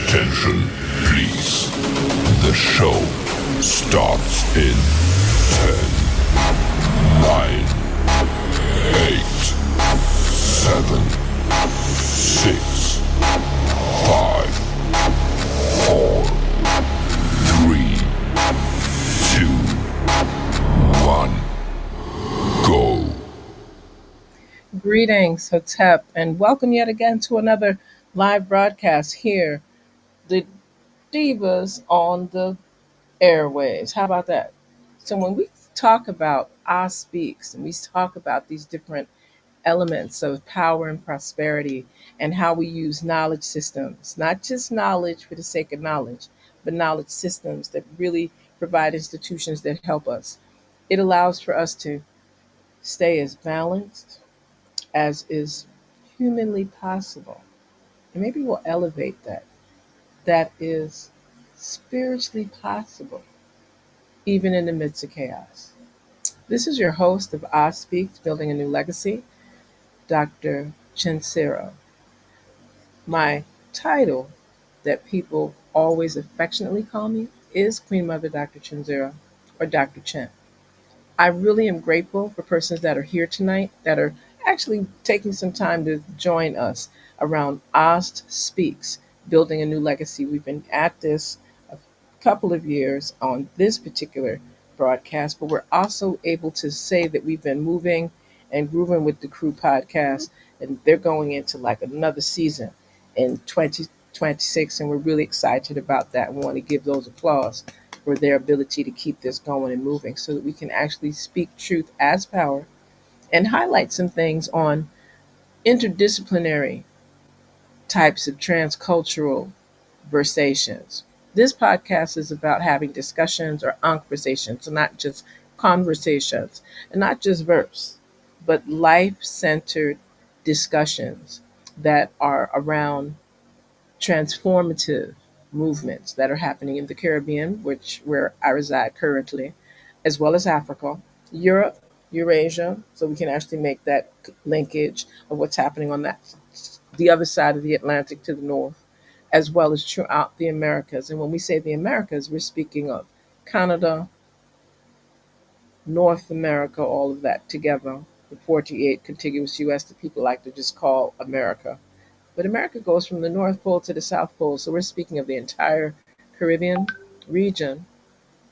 Attention, please. The show starts in 10, 9, 8, 7, 6, 5, 4, 3, 2, 1, go. Greetings, Hotep, and welcome yet again to another live broadcast here, the Divas on the Airways. How about that? So, when we talk about I Speaks and we talk about these different elements of power and prosperity and how we use knowledge systems, not just knowledge for the sake of knowledge, but knowledge systems that really provide institutions that help us, it allows for us to stay as balanced as is humanly possible. And maybe we'll elevate that. That is spiritually possible, even in the midst of chaos. This is your host of I Speaks, Building a New Legacy, Dr. Chen. My title that people always affectionately call me is Queen Mother Dr. Chen, or Dr. Chen. I really am grateful for persons that are here tonight that are actually taking some time to join us around OST Speaks, Building a New Legacy. We've been at this a couple of years on this particular broadcast, but we're also able to say that we've been moving and grooving with the Crew podcast, and they're going into like another season in 2026, and we're really excited about that. We want to give those applause for their ability to keep this going and moving so that we can actually speak truth as power and highlight some things on interdisciplinary types of transcultural versations. This podcast is about having discussions or conversations, so not just conversations and not just verse, but life centered discussions that are around transformative movements that are happening in the Caribbean, which where I reside currently, as well as Africa, Europe, Eurasia, so we can actually make that linkage of what's happening on that the other side of the Atlantic to the north, as well as throughout the Americas. And when we say the Americas, we're speaking of Canada, North America, all of that together, the 48 contiguous US that people like to just call America. But America goes from the North Pole to the South Pole. So we're speaking of the entire Caribbean region.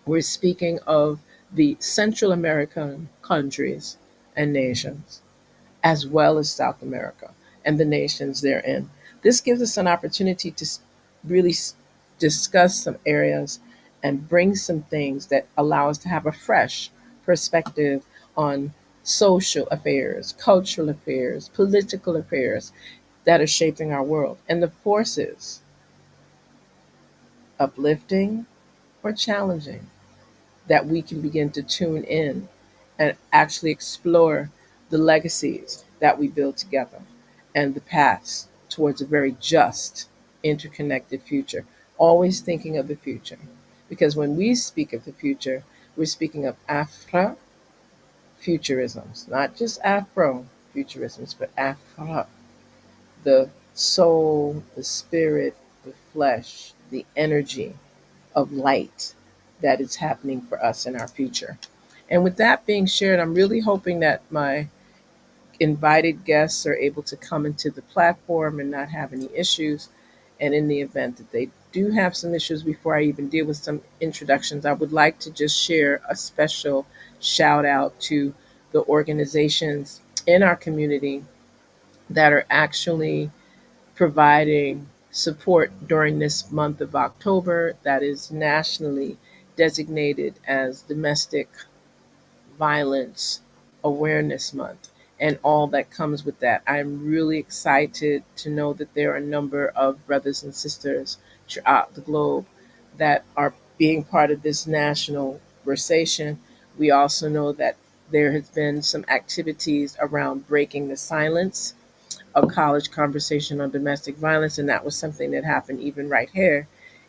We're speaking of the Central American countries and nations, as well as South America and the nations therein. This gives us an opportunity to really discuss some areas and bring some things that allow us to have a fresh perspective on social affairs, cultural affairs, political affairs that are shaping our world and the forces uplifting or challenging that we can begin to tune in and actually explore the legacies that we build together and the paths towards a very just, interconnected future. Always thinking of the future. Because when we speak of the future, we're speaking of Afro futurisms, not just Afro futurisms, but Afro, the soul, the spirit, the flesh, the energy of light that is happening for us in our future. And with that being shared, I'm really hoping that my invited guests are able to come into the platform and not have any issues. And in the event that they do have some issues, before I even deal with some introductions, I would like to just share a special shout out to the organizations in our community that are actually providing support during this month of October that is nationally designated as Domestic Violence Awareness Month and all that comes with that. I'm really excited to know that there are a number of brothers and sisters throughout the globe that are being part of this national conversation. We also know that there has been some activities around breaking the silence, a college conversation on domestic violence, and that was something that happened even right here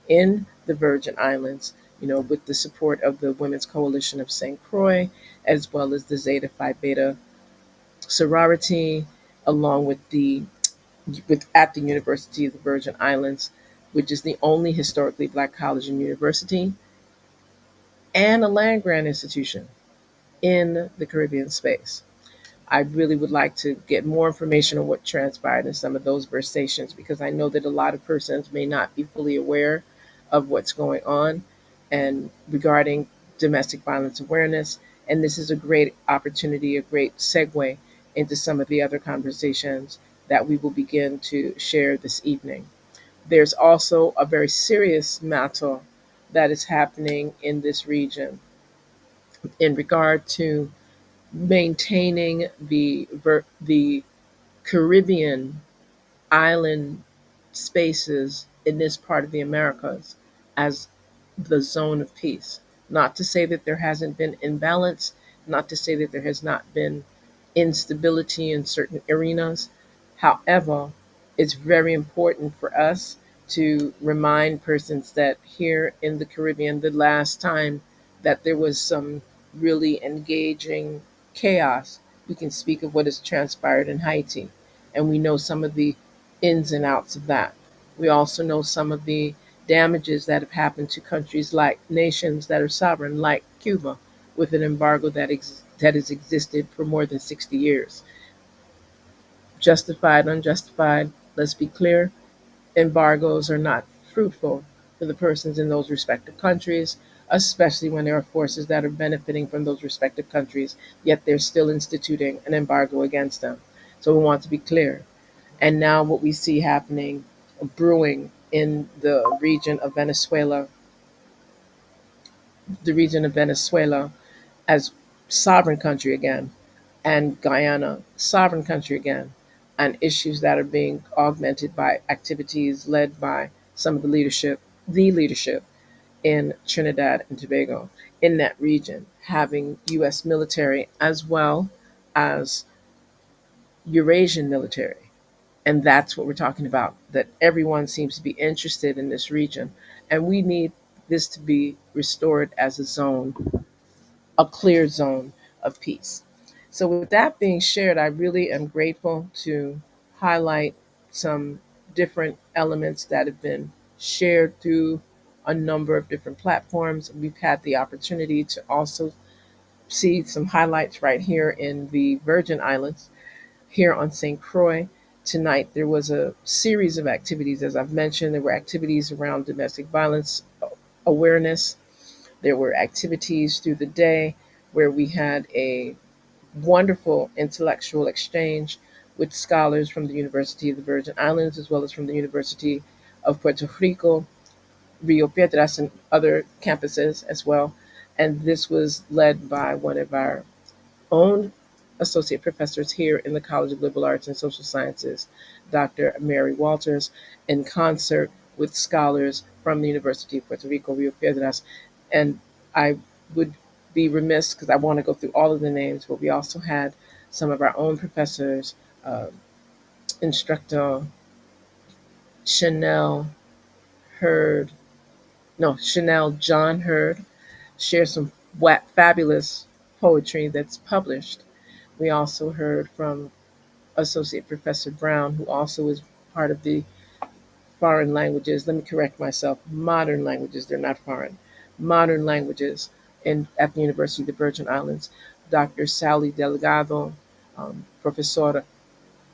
in the Virgin Islands, with the support of the Women's Coalition of St. Croix, as well as the Zeta Phi Beta sorority, along with at the University of the Virgin Islands. which is the only historically black college and university and a land grant institution in the Caribbean space. I really would like to get more information on what transpired in some of those versations because I know that a lot of persons may not be fully aware of what's going on and regarding domestic violence awareness. And this is a great opportunity, a great segue into some of the other conversations that we will begin to share this evening. There's also a very serious matter that is happening in this region in regard to maintaining the Caribbean island spaces in this part of the Americas as the zone of peace. Not to say that there hasn't been imbalance, not to say that there has not been instability in certain arenas. However, it's very important for us to remind persons that here in the Caribbean, the last time that there was some really engaging chaos, we can speak of what has transpired in Haiti. And we know some of the ins and outs of that. We also know some of the damages that have happened to countries like nations that are sovereign, like Cuba, with an embargo that has existed for more than 60 years. Justified, unjustified, let's be clear, embargoes are not fruitful for the persons in those respective countries, especially when there are forces that are benefiting from those respective countries, yet they're still instituting an embargo against them. So we want to be clear. And now what we see happening, brewing in the region of Venezuela as sovereign country again, and Guyana, sovereign country again, and issues that are being augmented by activities led by some of the leadership in Trinidad and Tobago in that region, having US military as well as Eurasian military. And that's what we're talking about, that everyone seems to be interested in this region. And we need this to be restored as a zone, a clear zone of peace. So, with that being shared, I really am grateful to highlight some different elements that have been shared through a number of different platforms. We've had the opportunity to also see some highlights right here in the Virgin Islands, here on St. Croix. Tonight, there was a series of activities. As I've mentioned, there were activities around domestic violence awareness. There were activities through the day where we had a wonderful intellectual exchange with scholars from the University of the Virgin Islands as well as from the University of Puerto Rico, Rio Piedras, and other campuses as well. And this was led by one of our own associate professors here in the College of Liberal Arts and Social Sciences, Dr. Mary Walters, in concert with scholars from the University of Puerto Rico, Rio Piedras. And I would be remiss because I want to go through all of the names, but we also had some of our own professors, uh, instructor Chanel Hurd, no, Chanel John Hurd, share some fabulous poetry that's published. We also heard from Associate Professor Brown, who also is part of the foreign languages. Let me correct myself. Modern languages, they're not foreign. Modern languages at the University of the Virgin Islands. Dr. Sally Delgado, Professor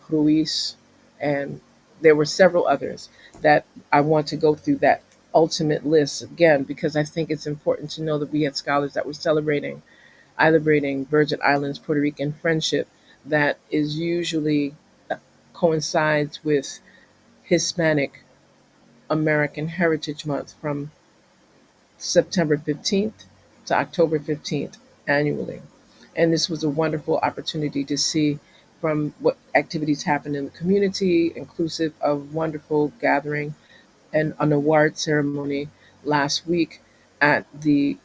Ruiz, and there were several others that I want to go through that ultimate list again because I think it's important to know that we had scholars that were celebrating Virgin Islands Puerto Rican friendship that is usually coincides with Hispanic American Heritage Month from September 15th to October 15th annually. And this was a wonderful opportunity to see from what activities happened in the community, inclusive of wonderful gathering and an award ceremony last week at the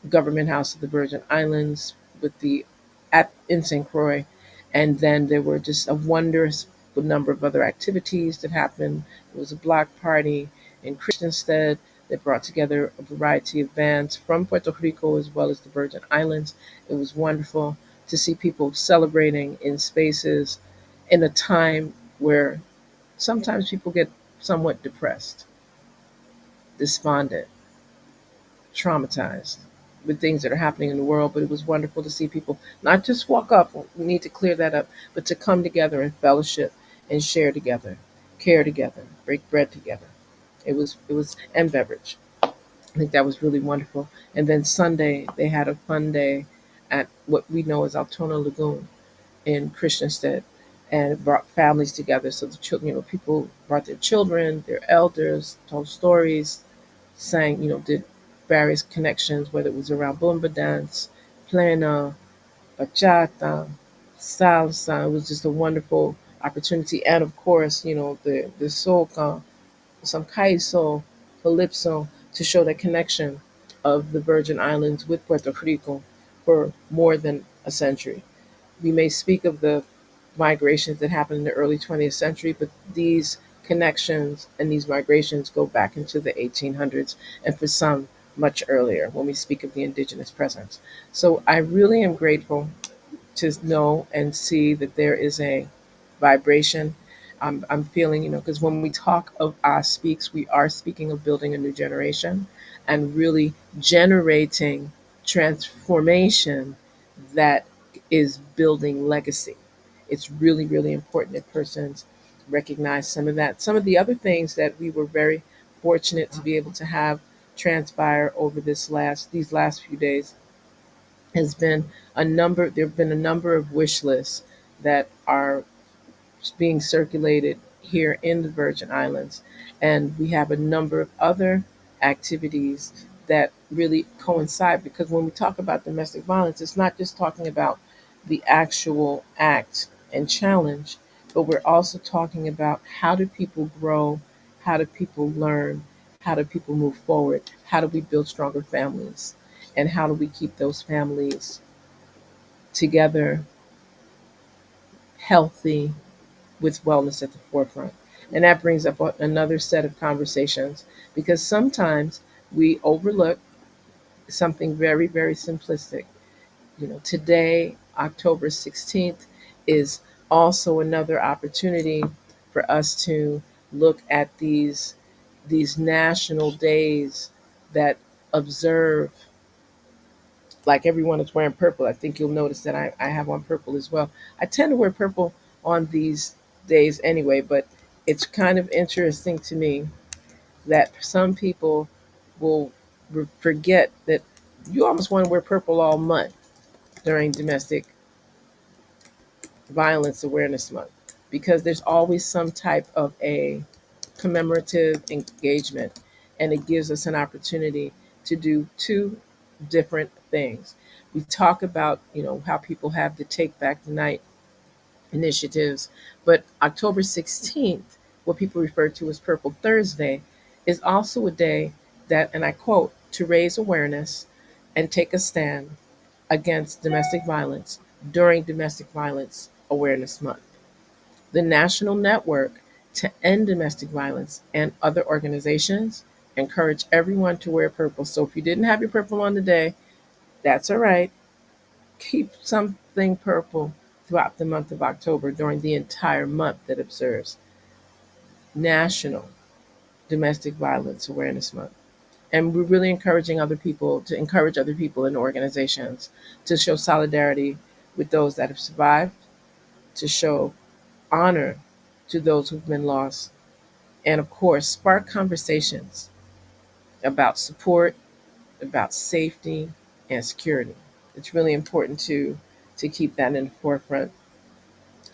Government House of the Virgin Islands with the at in St. Croix, and then there were just a wondrous number of other activities that happened. There was a block party in Christiansted that brought together a variety of bands from Puerto Rico as well as the Virgin Islands. It was wonderful to see people celebrating in spaces in a time where sometimes people get somewhat depressed. despondent, traumatized with things that are happening in the world. But it was wonderful to see people not just walk up, we need to clear that up, but to come together and fellowship and share together, care together, break bread together. It was and beverage. I think that was really wonderful. And then Sunday they had a fun day at what we know as Altona Lagoon in Christiansted, and it brought families together. So the children, people brought their children, their elders, told stories, sang, did various connections, whether it was around Bumba dance, plena, bachata, salsa. It was just a wonderful opportunity. And of course, the soca, some kaiso, calypso, to show that connection of the Virgin Islands with Puerto Rico for more than a century. We may speak of the migrations that happened in the early 20th century, but these connections and these migrations go back into the 1800s, and for some, much earlier when we speak of the indigenous presence. So I really am grateful to know and see that there is a vibration. I'm feeling, because when we talk of our speaks, we are speaking of building a new generation and really generating transformation that is building legacy. It's really, really important that persons recognize some of that. Some of the other things that we were very fortunate to be able to have transpire over these last few days has been there have been a number of wish lists that are being circulated here in the Virgin Islands. And we have a number of other activities that really coincide, because when we talk about domestic violence, it's not just talking about the actual act and challenge, but we're also talking about how do people grow, how do people learn, how do people move forward, how do we build stronger families, and how do we keep those families together, healthy, with wellness at the forefront. And that brings up another set of conversations, because sometimes we overlook something very, very simplistic. Today, October 16th, is also another opportunity for us to look at these national days that observe, like everyone is wearing purple. I think you'll notice that I have on purple as well. I tend to wear purple on these days anyway, but it's kind of interesting to me that some people will forget that you almost want to wear purple all month during Domestic Violence Awareness Month, because there's always some type of a commemorative engagement, and it gives us an opportunity to do two different things. We talk about, how people have the Take Back the Night initiatives, but October 16th, what people refer to as Purple Thursday, is also a day that, and I quote, to raise awareness and take a stand against domestic violence during Domestic Violence Awareness Month. The National Network to End Domestic Violence and other organizations encourage everyone to wear purple. So if you didn't have your purple on today, that's all right. Keep something purple throughout the month of October, during the entire month that observes National Domestic Violence Awareness Month. And we're really encouraging other people to encourage other people and organizations to show solidarity with those that have survived, to show honor to those who've been lost, and of course, spark conversations about support, about safety and security. It's really important to keep that in the forefront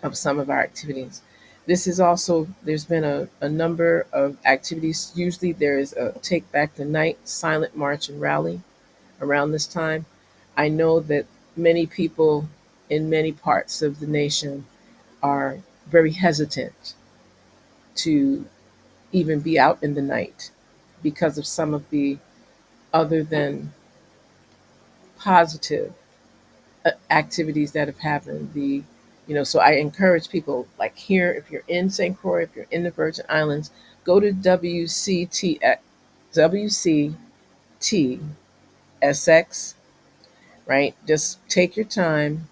of some of our activities. This is also, there's been a number of activities. Usually there is a Take Back the Night silent march and rally around this time. I know that many people in many parts of the nation are very hesitant to even be out in the night because of some of the other than positive activities that have happened. So I encourage people, like here, if you're in St. Croix, if you're in the Virgin Islands, go to WCTSX, right? Just take your time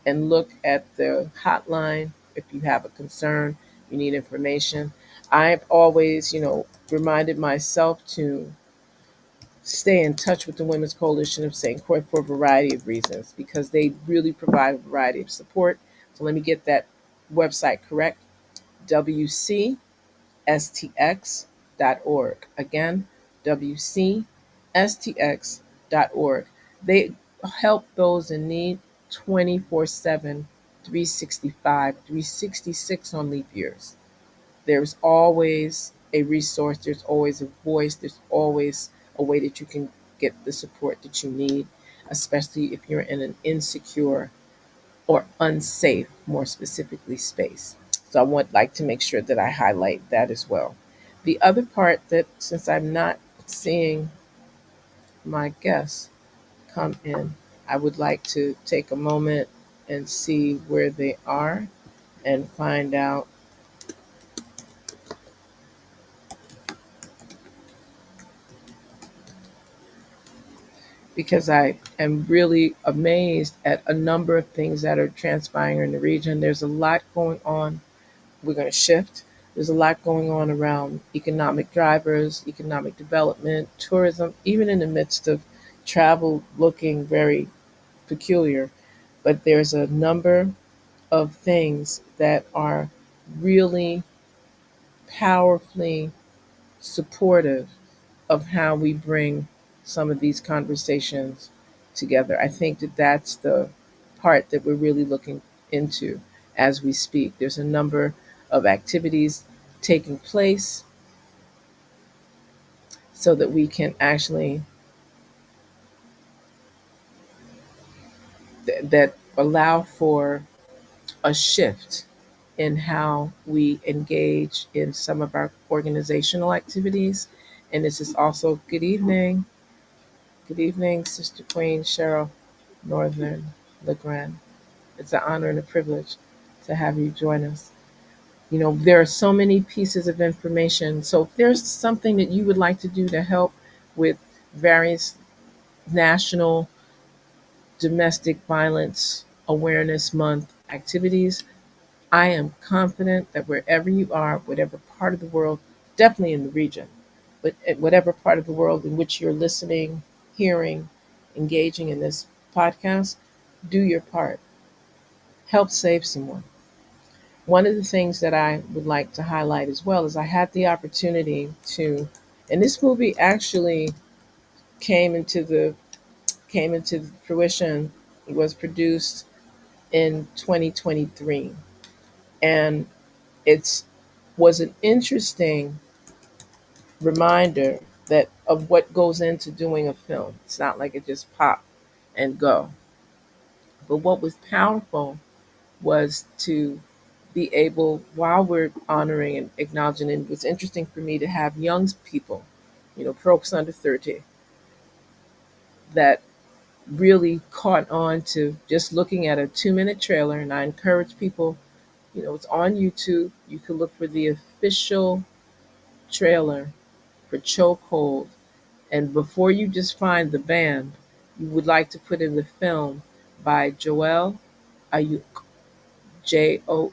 and look at the hotline if you have a concern, you need information. I've always, reminded myself to stay in touch with the Women's Coalition of St. Croix for a variety of reasons because they really provide a variety of support. So let me get that website correct: wcstx.org. Again, wcstx.org. They help those in need 24/7, 365, 366 on leap years. There's always a resource, there's always a voice, there's always a way that you can get the support that you need, especially if you're in an insecure or unsafe, more specifically, space. So I would like to make sure that I highlight that as well. The other part that, since I'm not seeing my guests come in, I would like to take a moment and see where they are and find out, because I am really amazed at a number of things that are transpiring in the region. There's a lot going on. We're going to shift. There's a lot going on around economic drivers, economic development, tourism, even in the midst of travel looking very peculiar. But there's a number of things that are really powerfully supportive of how we bring some of these conversations together. I think that that's the part that we're really looking into as we speak. There's a number of activities taking place so that we can actually that allow for a shift in how we engage in some of our organizational activities. And this is also good evening, Sister Queen Cheryl Northern LeGrand. It's an honor and a privilege to have you join us. There are so many pieces of information. So if there's something that you would like to do to help with various national domestic violence awareness month activities, I am confident that wherever you are, whatever part of the world, definitely in the region, but at whatever part of the world in which you're listening, hearing, engaging in this podcast, do your part. Help save someone. One of the things that I would like to highlight as well is I had the opportunity to, and this movie actually came into the came into fruition. It was produced in 2023, and it's was an interesting reminder that of what goes into doing a film. It's not like it just pop and go. But what was powerful was to be able, while we're honoring and acknowledging, and it was interesting for me to have young people, folks under 30, that really caught on to just looking at a 2-minute trailer. And I encourage people, it's on YouTube. You can look for the official trailer for Chokehold. And before you just find the band, you would like to put in the film by Joel Ayuk, Joel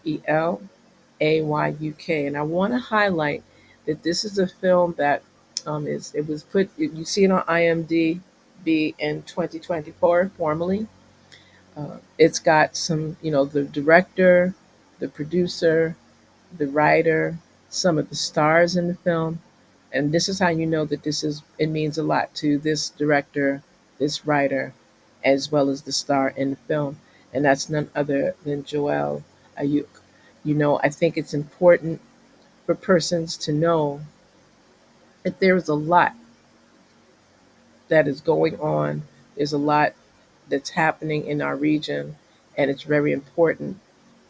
Ayuk. And I want to highlight that this is a film that it was put, you see it on IMDb in 2024 formally. It's got some, the director, the producer, the writer, some of the stars in the film. And this is how you know that it means a lot to this director, this writer, as well as the star in the film. And that's none other than Joel Ayuk. I think it's important for persons to know that there's a lot that is going on. There's a lot that's happening in our region, and it's very important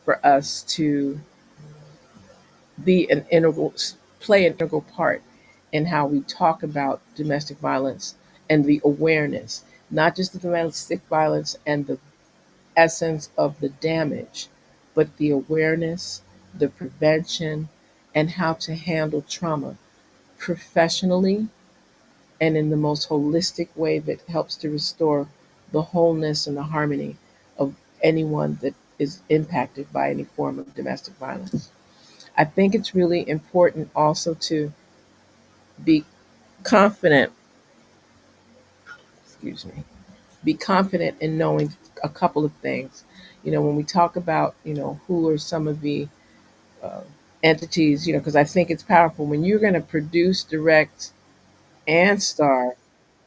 for us to be an integral play an integral part in how we talk about domestic violence and the awareness, not just the domestic violence and the essence of the damage, but the awareness, the prevention, and how to handle trauma professionally and in the most holistic way that helps to restore the wholeness and the harmony of anyone that is impacted by any form of domestic violence. I think it's really important also to be confident, excuse me, be confident in knowing a couple of things. When we talk about, who are some of the uh, entities, because I think it's powerful when you're going to produce, direct, and star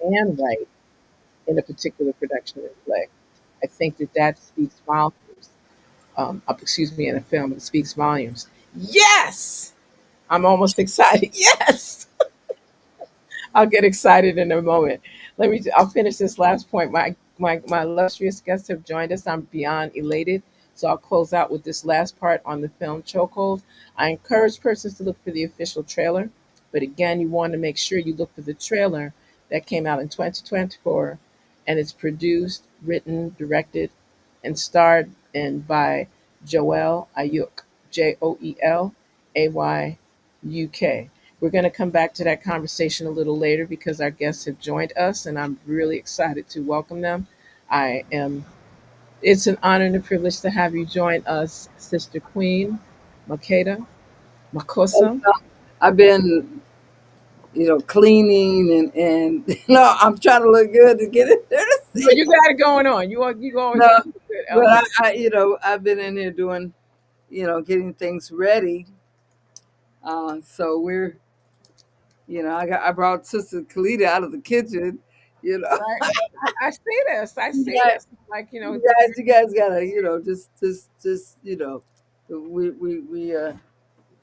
and write in a particular production and play. I think that that speaks volumes. Excuse me, in a film, it speaks volumes. Yes, I'm almost excited. Yes, I'll get excited in a moment. I'll finish this last point. My illustrious guests have joined us. I'm beyond elated. So I'll close out with this last part on the film Chokehold. I encourage persons to look for the official trailer, but again, you want to make sure you look for the trailer that came out in 2024, and it's produced, written, directed, and starred in by Joel Ayuk, JoelAyuk. We're going to come back to that conversation a little later because our guests have joined us, and I'm really excited to welcome them. I am. It's an honor and a privilege to have you join us, Sister Queen Makeda Makosa. I've been, cleaning and I'm trying to look good to get it there to No, see. you got it going on. You always No, want to look good, but Elder. I've been in here doing, getting things ready. So I brought Sister Kalita out of the kitchen. You know, Right? I see this. I you see guys, this. Like you guys gotta, just,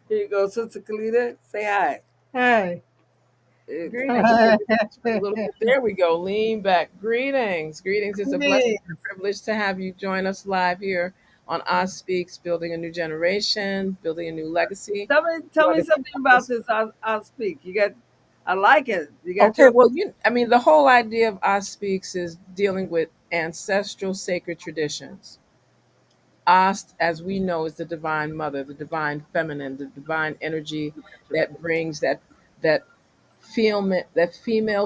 here you go, Sister Kalita. Say hi. Hi. greetings. A little bit. There we go. Lean back. Greetings. Greetings. It's a blessing and a privilege to have you join us live here on Oz Speaks, building a new generation, building a new legacy. Tell me something about this. I'll speak. I like it. You got Okay, your. well, I mean, the whole idea of Oz Speaks is dealing with ancestral sacred traditions. Oz, as we know, is the divine mother, the divine feminine, the divine energy that brings that female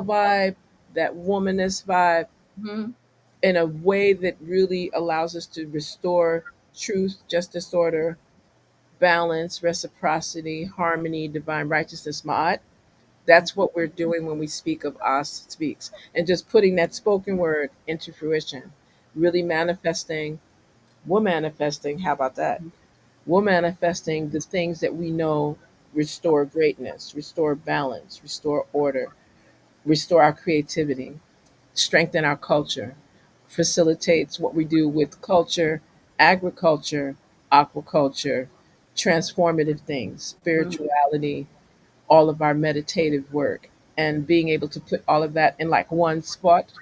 vibe, that womanist vibe, Mhm. in a way that really allows us to restore truth, justice, order, balance, reciprocity, harmony, divine righteousness, ma'at. That's what we're doing when we speak of us speaks, and just putting that spoken word into fruition, really manifesting. We're manifesting. How about that? We're manifesting the things that we know restore greatness, restore balance, restore order, restore our creativity, strengthen our culture, facilitates what we do with culture, agriculture, aquaculture, transformative things, Mhm. spirituality, all of our meditative work, and being able to put all of that in like one spot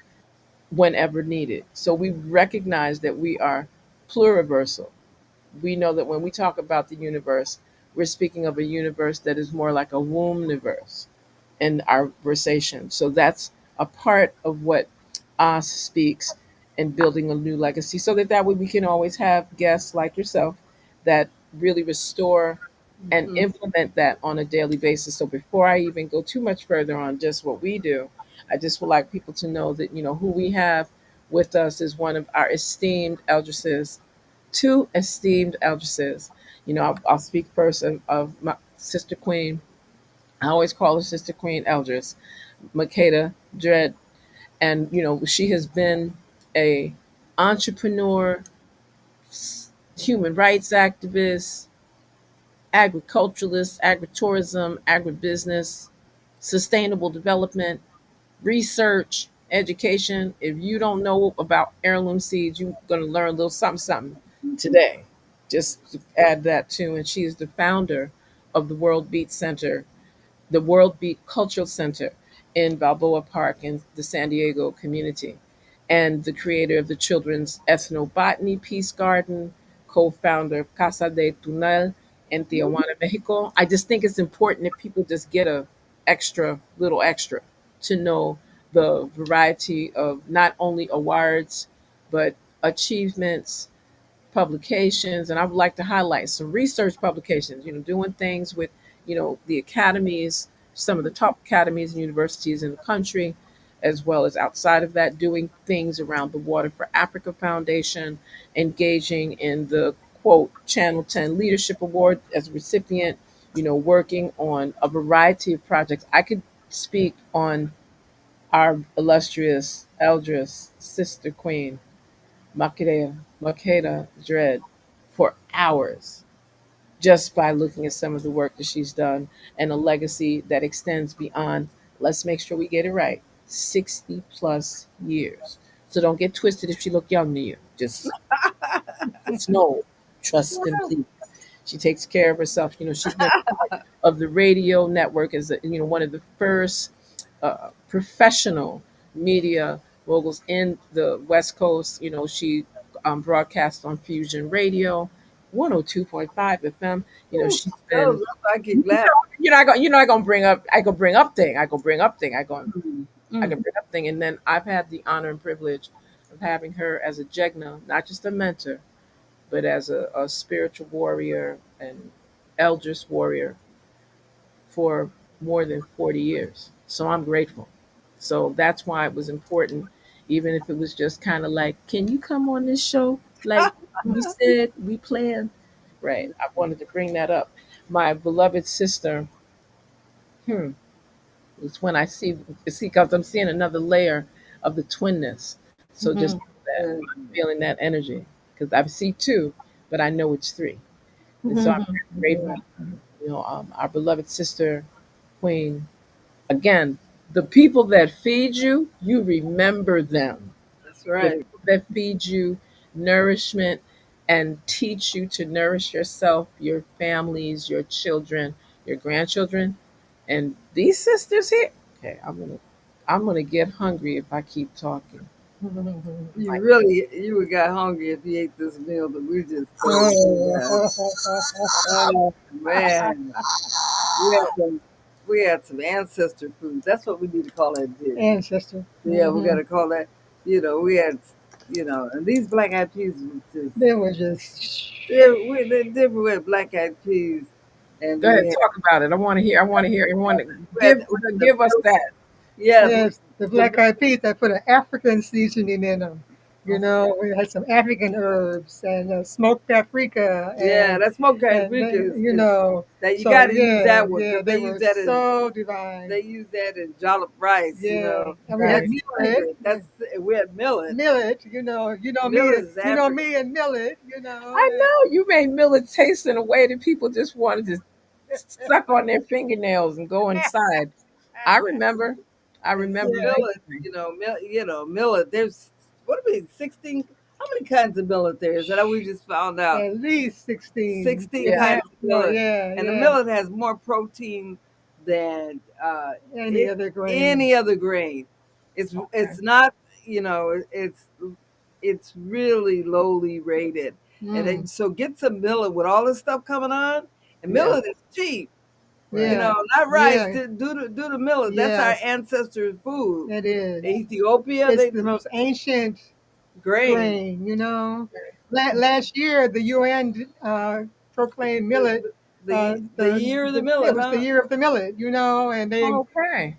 whenever needed. So we recognize that we are pluriversal. We know that when we talk about the universe, we're speaking of a universe that is more like a womb universe in our conversation. So that's a part of what Oz speaks in building a new legacy, so that way we can always have guests like yourself that really restore and Mhm. implement that on a daily basis. So before I even go too much further on just what we do, I just would like people to know that who we have with us is one of our esteemed eldresses, two esteemed eldresses. I'll speak first of my sister queen. I always call her Sister Queen Eldris, Makeda Dread, and she has been a entrepreneur, human rights activist, agriculturalist, agritourism, agribusiness, sustainable development, research, education. If you don't know about heirloom seeds, you're going to learn a little something, something today. Just to add that too. And she is the founder of the World Beat Center, the World Beat Cultural Center in Balboa Park in the San Diego community, and the creator of the Children's Ethnobotany Peace Garden, co founder of Casa de Tunal in Tijuana, Mexico. I just think it's important that people just get a little extra to know the variety of not only awards, but achievements, publications, and I would like to highlight some research publications, doing things with, the academies, some of the top academies and universities in the country, as well as outside of that, doing things around the Water for Africa Foundation, engaging in the quote Channel 10 Leadership Award as a recipient, working on a variety of projects. I could speak on our illustrious eldris sister queen, Makeda Dread, for hours just by looking at some of the work that she's done and a legacy that extends beyond, let's make sure we get it right, 60 plus years. So don't get twisted if she look young to you. Just know, trust and please. She takes care of herself. She's been part of the radio network as one of the first professional media moguls in the West Coast. She broadcast on Fusion Radio, 102.5 FM. Ooh, She's been. I keep laughing. You're not gonna bring up. I go bring up thing. I go bring up thing. Mm, I mm. can bring up thing. And then I've had the honor and privilege of having her as a Jegna, not just a mentor, but as a spiritual warrior and eldris warrior for more than 40 years. So I'm grateful. So that's why it was important, even if it was just kind of like, can you come on this show? Like we said, we planned. Right. I wanted to bring that up. My beloved sister, hmm, it's when I see, because I'm seeing another layer of the twinness. So just Mhm. know that I'm feeling that energy because I see two, but I know it's three. And so I'm Mhm. grateful, our beloved sister, Queen. Again, the people that feed you, you remember them. That's The right. people that feed you nourishment and teach you to nourish yourself, your families, your children, your grandchildren, and these sisters here. Okay, I'm gonna get hungry if I keep talking. You Like, really, you would got hungry if you ate this meal that we just served you. Oh man, we had some, we had some ancestor food. That's what we need to call that dish. Ancestor. Yeah, we got to call that. We had, and these black eyed peas was just. They were just Yeah, they did with black eyed peas, and go ahead, we had, talk about it. I want to hear. I want to hear. I want to we had the give us milk. that. Yeah, yes, the the black eyed peas. I put an African seasoning in them. We had some African herbs and smoked paprika yeah, that smoked paprika is that you so got to use yeah, that one yeah, because they were so divine. they use that in jollop rice. Yeah, and we had That's Right. millet. African. That's we had millet. Millet, Millet is you know African. me and millet, I know you made Millet taste in a way that people just wanted to suck on their fingernails and go inside. I remember. I And so remember yeah, millet, vividly. millet. There's what do we 16? How many kinds of millet there is? That we just found out. at least 16, 16 if Yeah. kinds not of more. millet, Yeah, and the yeah, millet has more protein than any other grain. any other grain. Okay. It's not it's really lowly rated, and Mm, then, so get some millet with all this stuff coming on, and Yeah. millet is cheap. Right. yeah, Not rice. yeah, Do the millet. That's our yes, ancestors' food. it is. Ethiopia, It's they the most ancient grain. grain. Last year, the UN proclaimed millet. The year of the It millet, was the huh? year of the millet, and they Okay.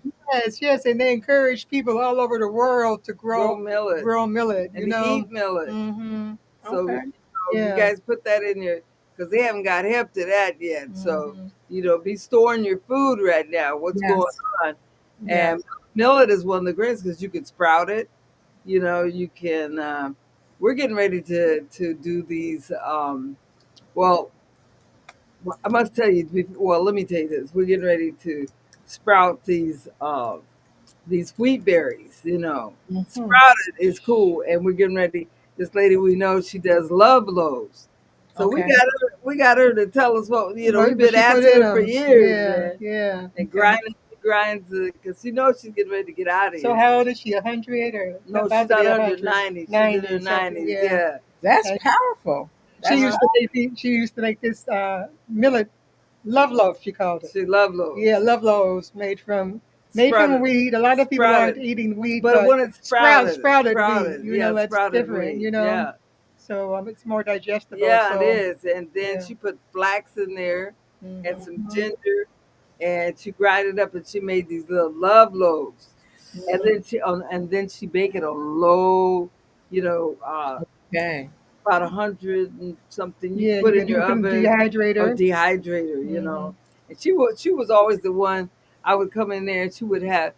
yes, and they encourage people all over the world to Grow millet grow millet. and to eat millet. Hmm. So Okay. you Yeah. guys put that in your because they haven't got hip to that yet. So Hmm. be storing your food right now. What's going Yes. on? And Yes. millet is one of the grains because you can sprout it. You can. We're getting ready to do these. Well, I must tell you. Well, let me tell you this. We're getting ready to sprout these wheat berries. Hmm. Sprouted is cool, and we're getting ready. This lady we know, she does love loaves, so we Okay. got her. We got her to tell us what We've But been she put asking in her for them. years, Yeah, man. yeah. And Okay. grinds because she's getting ready to get out of So here. how old is she? 100 or No, about she's to be not a under hundred? 90. She's in her 90 something. 90s. Yeah. Yeah, That's And powerful. she That's uh, used to make she used to make this millet love loaf. She called it. she love Yeah, loaves. love loaves made from Sprouted, wheat. A lot of people aren't sprouted. eating wheat, But but when it's sprouted, sprouted wheat. sprouted. Yeah, That's sprouted different. wheat. Yeah. So it's more digestible. Yeah, it So is. And then yeah. she put flax in there and some Hmm. ginger, and she grind it up, and she made these little love loaves. And then she bake it on low, you know, uh, okay. about 100 and something. You Yeah, put you in can your put in the oven or dehydrator. dehydrator, you Hmm. know. And she was always the one. I would come in there and she would have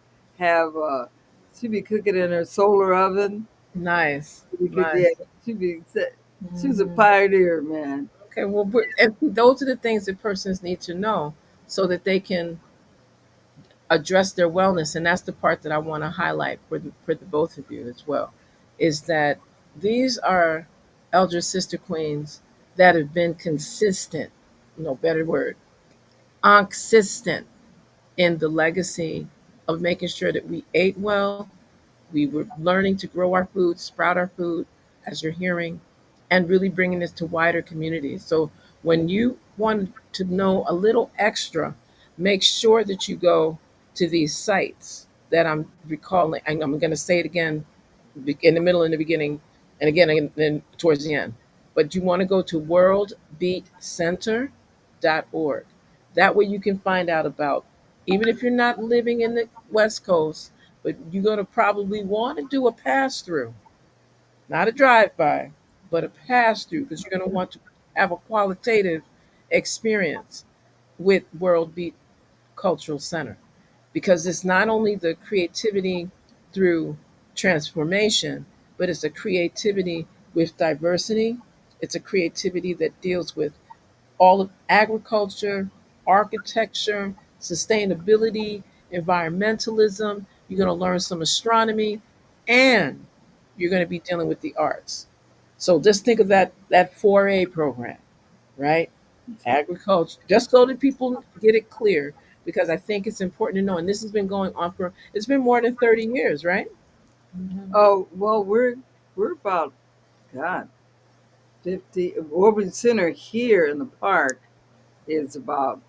she'd be cooking in her solar oven. Nice, Yeah, nice. she'd be she was a Hmm. pioneer, man. Okay, well, and those are the things that persons need to know so that they can address their wellness, and that's the part that I want to highlight for the both of you as well, is that these are elder sister queens that have been consistent, no better word, consistent in the legacy of making sure that we ate well, we were learning to grow our food, sprout our food, as you're hearing, and really bringing this to wider communities. So when you want to know a little extra, make sure that you go to these sites that I'm recalling. And I'm going to say it again in the middle and the beginning, and again and then towards the end. But you want to go to worldbeatcenter.org. That way you can find out about, even if you're not living in the West Coast, but you're going to probably want to do a pass through, not a drive by, but a pass through, because you're going to want to have a qualitative experience with World Beat Cultural Center, because it's not only the creativity through transformation, but it's a creativity with diversity. It's a creativity that deals with all of agriculture, architecture, sustainability, environmentalism. You're going to learn some astronomy, and you're going to be dealing with the arts. So just think of that 4A program, right? Agriculture, just so that people get it clear, because I think it's important to know. And this has been going on for, it's been more than 30 years, right? Hmm. Oh well, we're about God 50. Urban Center here in the park is about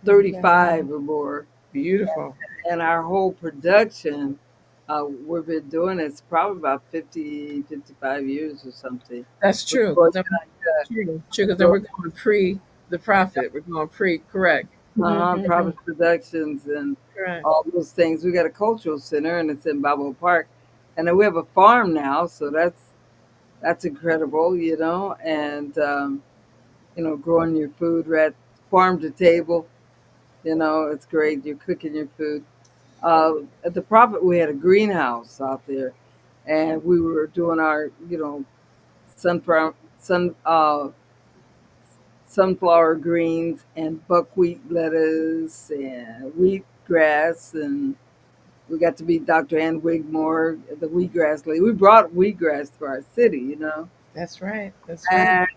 Okay. 35 or more, Beautiful. and our whole production, we've been doing it's probably about 50, 55 years or something. That's We're true. going Because then to we're going pre the profit. We're going pre, correct. Hmm. Province Productions and Correct. all those things. We got a cultural center, and it's in Balboa Park, and then we have a farm now, so that's incredible, you know. And growing your food right farm to table, it's great. You're cooking your food. At the Prophet, we had a greenhouse out there, and we were doing our, sunflower sunflower greens and buckwheat lettuce and wheatgrass, and we got to meet Dr. Ann Wigmore, the wheatgrass lady. We brought wheatgrass to our city, That's right. That's right. and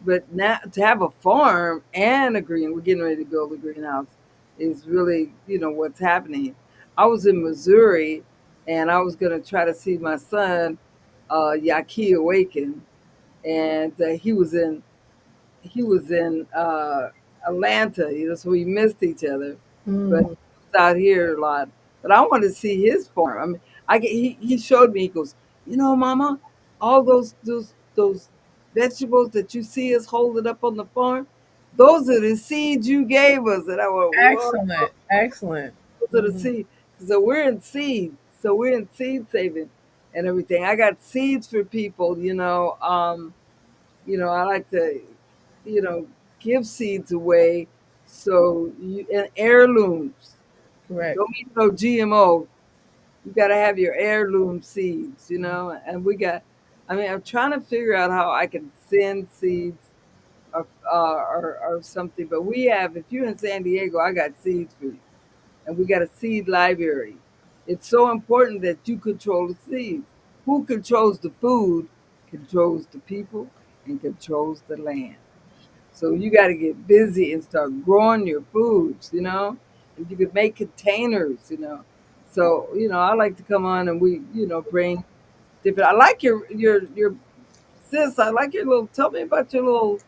but now to have a farm and we're getting ready to build a greenhouse is really, what's happening. I was in Missouri, and I was going to try to see my son, Yaki Awaken, and he was in Atlanta, so we missed each other. But Mm, he was out here a lot. But I wanted to see his farm. I mean, he showed me. He goes, Mama, all those vegetables that you see us holding up on the farm, those are the seeds you gave us. And I went, whoa, excellent. Excellent. those are the Hmm. seeds. So we're in seed. So we're in seed saving and everything. I got seeds for people. I like to, you know, give seeds away. So and heirlooms. Correct. Don't eat no GMO. You got to have your heirloom seeds, And I mean, I'm trying to figure out how I can send seeds or something. But if you're in San Diego, I got seeds for you, and we got a seed library. It's so important that you control the seeds. Who controls the food controls the people and controls the land. So you got to get busy and start growing your foods, And you could make containers. So, I like to come on and we, bring different. I like your sis. I like your little. Tell me about your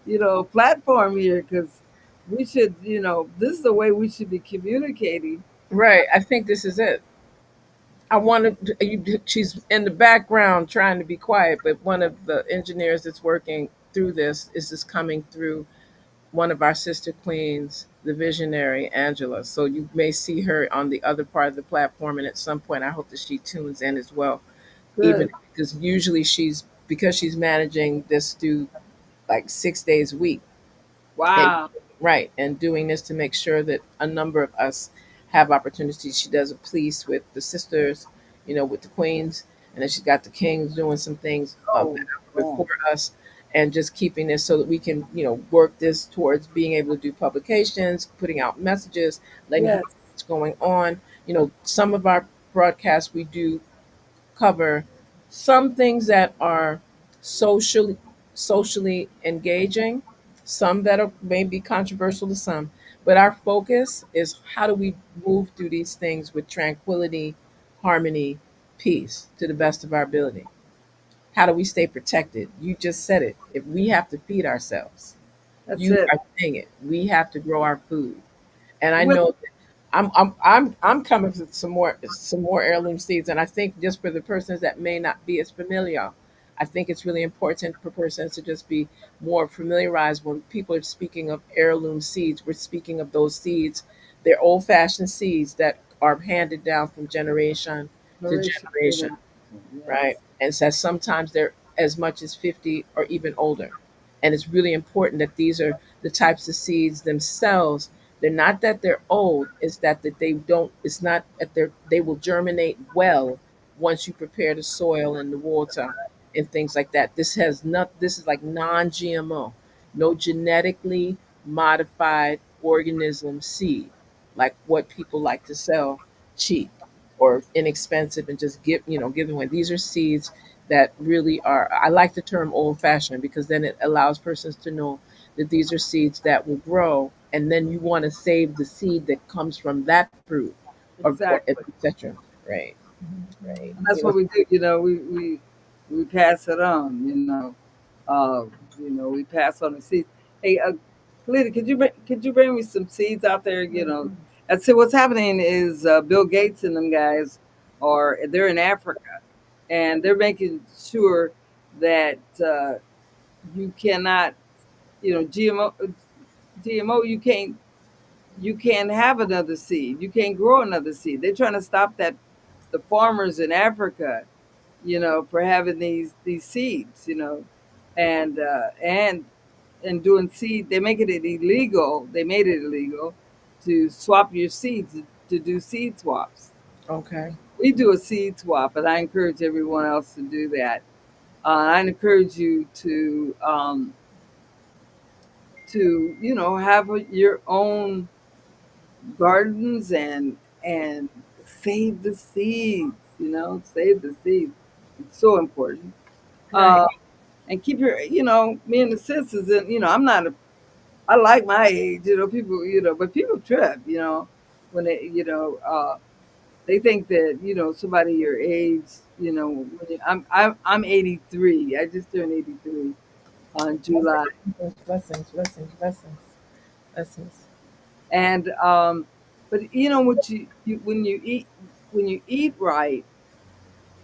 little, platform here, because we should, this is the way we should be communicating. Right. I think this is it. I wanted she's in the background trying to be quiet, but one of the engineers that's working through this is just coming through one of our sister queens, the visionary Angela. So you may see her on the other part of the platform, and at some point, I hope that she tunes in as well. Even Good. because usually she's because she's managing this through like 6 days a week. And Wow. right, and doing this to make sure that a number of us have opportunities. She does a police with the sisters, with the queens, and then she's got the kings doing some things Oh, before wow. us, and just keeping this so that we can, work this towards being able to do publications, putting out messages, letting people Yes, know what's going on. Some of our broadcasts we do cover some things that are socially engaging, some that are maybe controversial to some, but our focus is how do we move through these things with tranquility, harmony, peace to the best of our ability. How do we stay protected? You just said it. If we have to feed ourselves, that's you it. are saying it. We have to grow our food. And I With know I'm coming for some more heirloom seeds, and I think just for the persons that may not be as familiar, I think it's really important for persons to just be more familiarized when people are speaking of heirloom seeds. We're speaking of those seeds. They're old fashioned seeds that are handed down from generation to generation, generation, right? yes, And says sometimes they're as much as 50 or even older. And it's really important that these are the types of seeds themselves. They're not that they're old, it's that they don't, it's not that they will germinate well once you prepare the soil and the water and things like that. This is like non-GMO, no genetically modified organism seed, like what people like to sell cheap or inexpensive and just give them away. These are seeds that really are, I like the term old fashioned because then it allows persons to know that these are seeds that will grow, and then you want to save the seed that comes from that fruit, or exactly. etc. Right, right. And that's what we do. We pass it on. Uh, we pass on the seeds. Hey, Kalita, could you bring me some seeds out there? And see what's happening is Bill Gates and them guys they're in Africa, and they're making sure that you cannot, GMO, you can't have another seed. You can't grow another seed. They're trying to stop that the farmers in Africa, for having these seeds, and doing seed. They make it illegal. They made it illegal to swap your seeds to do seed swaps. Okay. We do a seed swap, and I encourage everyone else to do that. I encourage you to have your own gardens and save the seeds. Save the seeds. It's so important. Right. Uh, and keep me and the sisters. And I'm not a. I like my age. People. But people trip. When they think that somebody your age. I'm 83. I just turned 83 on July. Blessings, blessings, blessings, blessings. And but what when you eat right,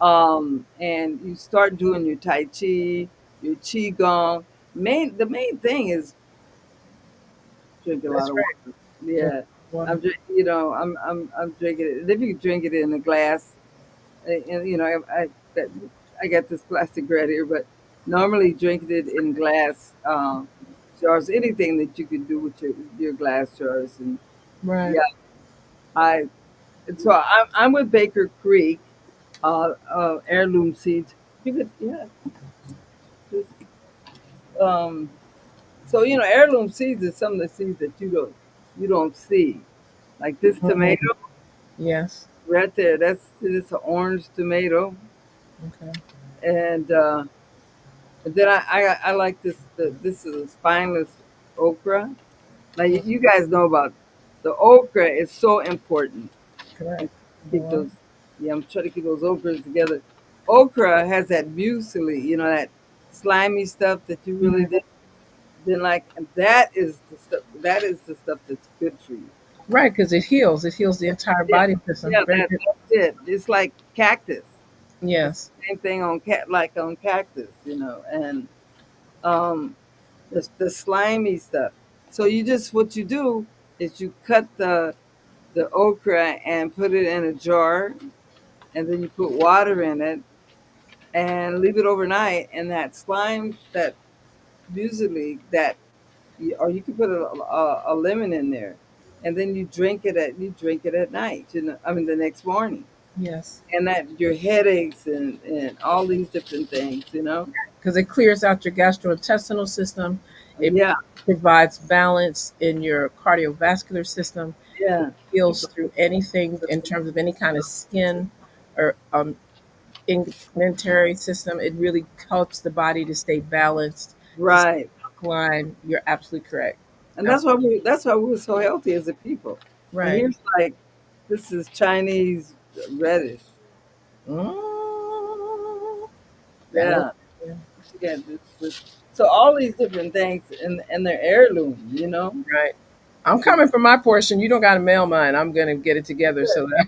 and you start doing your tai chi, your qigong. The main thing is drink a lot That's of right. water. Drink Yeah, water. I'm drinking it. If you can drink it in a glass, and that, I got this plastic right here, but normally drinking it in glass jars. Anything that you can do with your glass jars, and Right. yeah, I. And so I'm with Baker Creek, heirloom seeds. You could, yeah. Just, um, so heirloom seeds is some of the seeds that you don't see, like this Mhm. tomato Yes. right there. It's an orange tomato, Okay. and then I like this. This is a spineless okra. Now you guys know about the okra is so important. Correct. I'm trying to Go keep on. those. Yeah, I'm trying to keep those okras together. Okra has that muesli, that slimy stuff that you really Mhm. didn't like, and that is the stuff. That is the stuff that's good for you. Right, because it heals. It heals the entire Yeah, body system. yeah, Very good. that's it. It's like cactus. It's Yes. the same thing like on cactus, and um, the slimy stuff. So what you do is you cut the okra and put it in a jar, and then you put water in it, and leave it overnight, and that slime that usually that or you could put a lemon in there, and then you drink it at night. You know, I mean the next morning, Yes, and that your headaches and all these different things. You know, because it clears out your gastrointestinal system. It yeah, provides balance in your cardiovascular system. It yeah, heals through anything in terms of any kind of skin or integumentary system. It really helps the body to stay balanced, to stay right. alkaline. You're absolutely correct. And Absolutely that's why we're so healthy as a people. And right. here's like this is Chinese reddish. Mm, that is, Yeah, yeah, yeah. So all these different things and they're heirloom. You know. right. I'm coming for my portion. You don't got to mail mine. I'm gonna get it together so that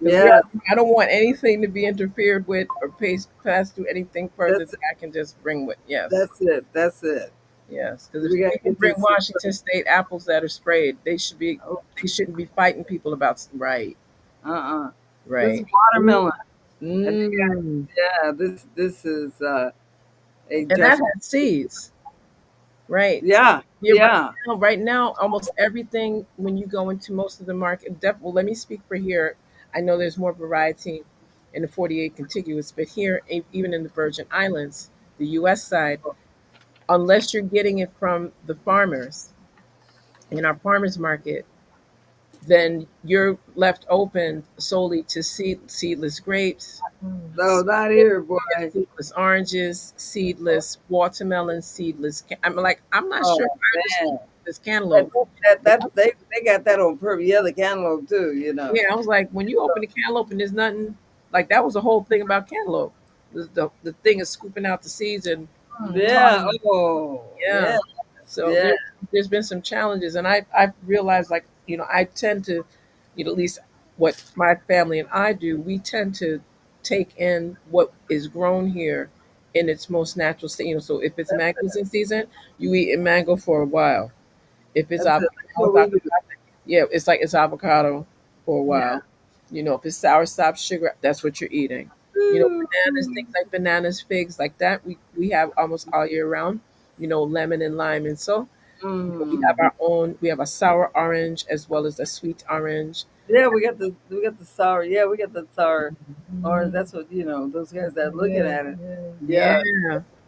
because Yeah, I don't want anything to be interfered with or passed through anything further that's that I can just bring with. Yes, that's it. That's it. yes. Because if We gotta people get bring this. Washington State apples that are sprayed, they shouldn't be fighting people about right, This is right. Ooh, watermelon, and mm. yeah, this is a And that just has seeds. Right. yeah, Yeah, yeah. right now, almost everything when you go into most of the market, well, let me speak for here. I know there's more variety in the 48 contiguous, but here, even in the Virgin Islands, the U.S. side, unless you're getting it from the farmers in our farmers market, then you're left open solely to seedless grapes, No, not here, boy. seedless oranges, seedless watermelon, seedless. I'm not sure Oh I understand man, this cantaloupe. they got that on purpose. Yeah, the cantaloupe too. You know. Yeah, I was like, when you open the cantaloupe and there's nothing, like that was the whole thing about cantaloupe. The thing is scooping out the seeds and Yeah. Oh yeah. yeah, So yeah. there's been some challenges, and I've realized like I tend to, at least what my family and I do, we tend to take in what is grown here in its most natural state. So if it's That's mangoes in season, you eat a mango for a while. If it's that's it. That's what avocado, we do. yeah, it's like it's avocado for a Yeah. while. If it's sour stop sugar, that's what you're eating. Ooh. Bananas, things like bananas, figs, like that, we have almost all year round. Lemon and lime, and so we have Mm. our own. We have a sour orange as well as a sweet orange. Yeah, we got the sour. Yeah, we got the sour orange. Mhm. That's what those guys that looking Yeah, at it. yeah. Yeah.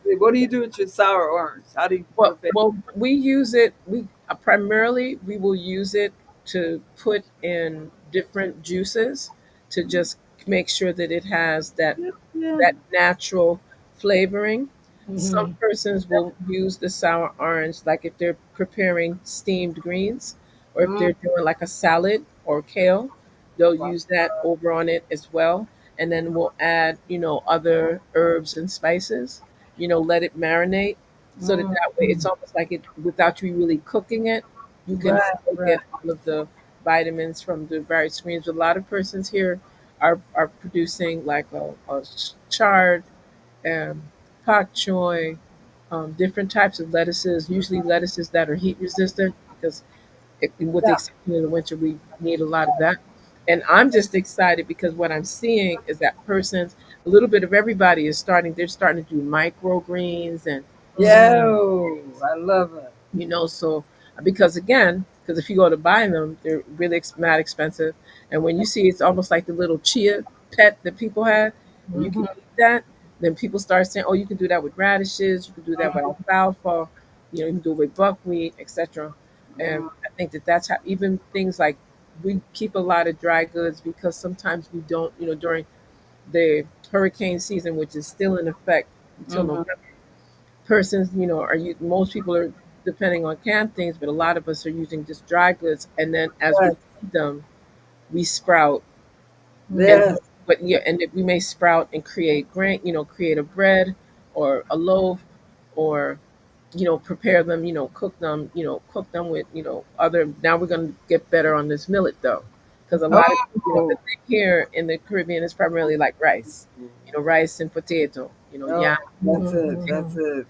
Yeah. What do you do with your sour orange? How do you prepare? Well, we use it. We primarily we will use it to put in different juices to just make sure that it has that Yeah, yeah. natural flavoring. Some Hmm. persons will use the sour orange, like if they're preparing steamed greens or if Mm, they're doing like a salad or kale, they'll use that over on it as well. And then we'll add, other herbs and spices, let it marinate so that mm, that way it's almost like it, without you really cooking it, you can right, still right. get all of the vitamins from the various greens. A lot of persons here are producing like a chard, um, pak choy, different types of lettuces, usually lettuces that are heat resistant because with the Yeah. exception of the winter, we need a lot of that. And I'm just excited because what I'm seeing is that persons, a little bit of everybody is they're starting to do microgreens and Hmm. Yo, I love it. so because again, because if you go to buy them, they're really not expensive. And when you see it's almost like the little chia pet that people had, and you can Hmm. eat that, then people start saying, oh, you can do that with radishes, you can do that with alfalfa, you can do it with buckwheat, etc. And Mm, I think that that's how even things like we keep a lot of dry goods because sometimes we don't, during the hurricane season, which is still in effect until mhm. November, persons, are you most people are depending on canned things, but a lot of us are using just dry goods. And then as we Yes, feed them, we sprout and yes. but yeah, and we may sprout and create grain, create a bread or a loaf or prepare them, cook them with, other. Now we're going to get better on this millet though, because a lot of, the Oh, thing here in the Caribbean is primarily like rice, rice and potato, oh, yam, that's it. potato, That's it.